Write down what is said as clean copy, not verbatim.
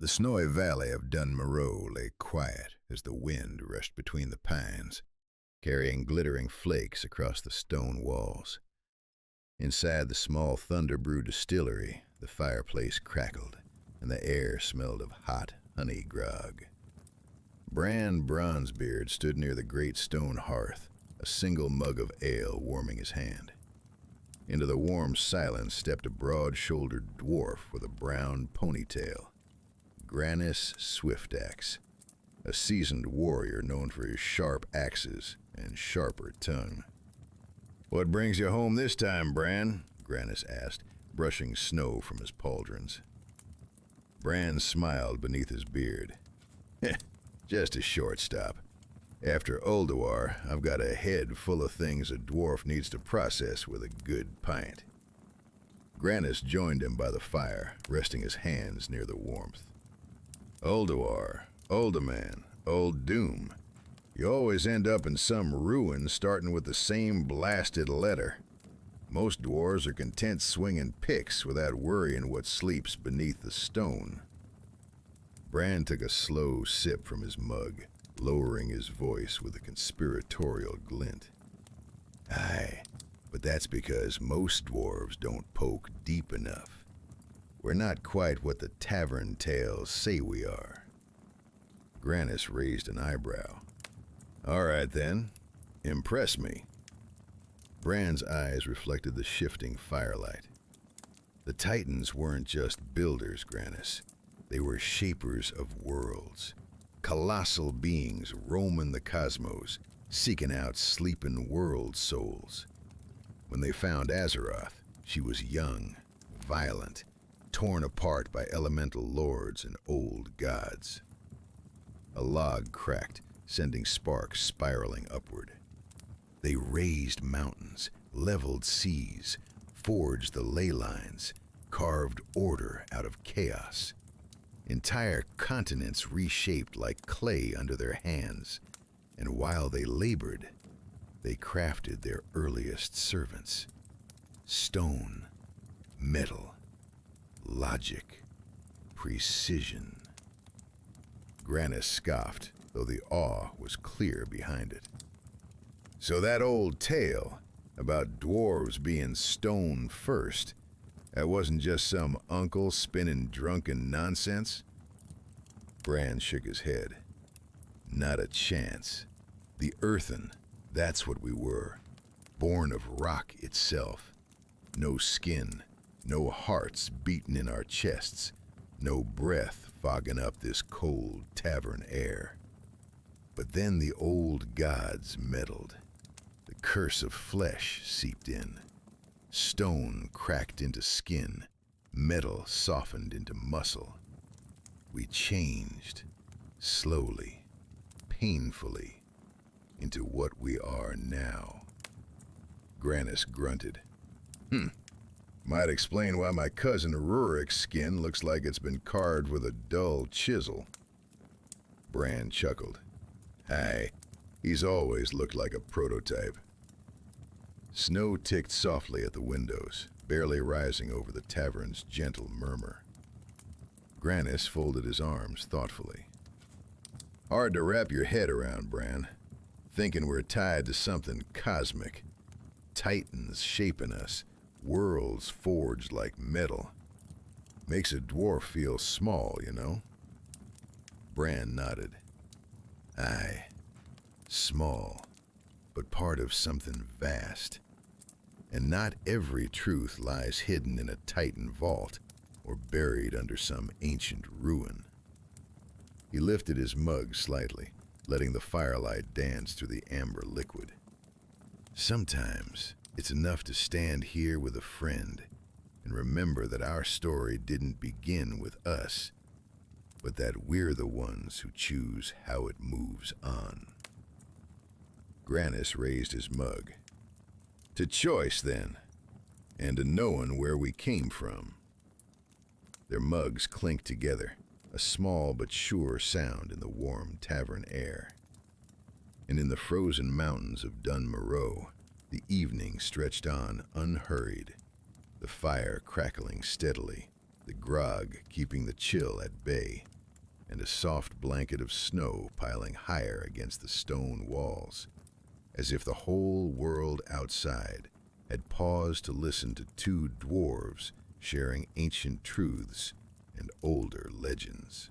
The snowy valley of Dun Morogh lay quiet as the wind rushed between the pines, carrying glittering flakes across the stone walls. Inside the small Thunderbrew Distillery, the fireplace crackled, and the air smelled of hot honey grog. Brann Bronzebeard stood near the great stone hearth, a single mug of ale warming his hand. Into the warm silence stepped a broad-shouldered dwarf with a brown ponytail, Granis Swiftaxe, a seasoned warrior known for his sharp axes and sharper tongue. "What brings you home this time, Brann?" Granis asked, brushing snow from his pauldrons. Brann smiled beneath his beard. "Just a short stop. After Ulduar, I've got a head full of things a dwarf needs to process with a good pint." Granis joined him by the fire, resting his hands near the warmth. "Ulduar, Uldaman, Old Doom. You always end up in some ruin starting with the same blasted letter. Most dwarves are content swinging picks without worrying what sleeps beneath the stone." Brann took a slow sip from his mug, lowering his voice with a conspiratorial glint. "Aye, but that's because most dwarves don't poke deep enough. We're not quite what the tavern tales say we are." Granis raised an eyebrow. "All right then, impress me." Brann's eyes reflected the shifting firelight. "The Titans weren't just builders, Granis. They were shapers of worlds. Colossal beings roaming the cosmos, seeking out sleeping world souls. When they found Azeroth, she was young, violent, torn apart by elemental lords and old gods." A log cracked, sending sparks spiraling upward. "They raised mountains, leveled seas, forged the ley lines, carved order out of chaos. Entire continents reshaped like clay under their hands, and while they labored, they crafted their earliest servants. Stone, metal, logic, precision." Granis scoffed, though the awe was clear behind it. "So that old tale about dwarves being stone first, that wasn't just some uncle spinning drunken nonsense?" Brann shook his head. "Not a chance. The Earthen, that's what we were. Born of rock itself. No skin, no hearts beating in our chests, no breath fogging up this cold tavern air. But then the old gods meddled. The curse of flesh seeped in. Stone cracked into skin, metal softened into muscle. We changed, slowly, painfully, into what we are now." Granis grunted. Might explain why my cousin Rurik's skin looks like it's been carved with a dull chisel." Brann chuckled. "Aye, he's always looked like a prototype." Snow ticked softly at the windows, barely rising over the tavern's gentle murmur. Granis folded his arms thoughtfully. "Hard to wrap your head around, Brann. Thinking we're tied to something cosmic. Titans shaping us, worlds forged like metal. Makes a dwarf feel small, you know?" Brann nodded. "Aye, small, but part of something vast. And not every truth lies hidden in a Titan vault or buried under some ancient ruin." He lifted his mug slightly, letting the firelight dance through the amber liquid. "Sometimes it's enough to stand here with a friend and remember that our story didn't begin with us, but that we're the ones who choose how it moves on." Granis raised his mug. "To choice, then, and to knowing where we came from." Their mugs clinked together, a small but sure sound in the warm tavern air. And in the frozen mountains of Dun Morogh, the evening stretched on unhurried, the fire crackling steadily, the grog keeping the chill at bay, and a soft blanket of snow piling higher against the stone walls, as if the whole world outside had paused to listen to two dwarves sharing ancient truths and older legends.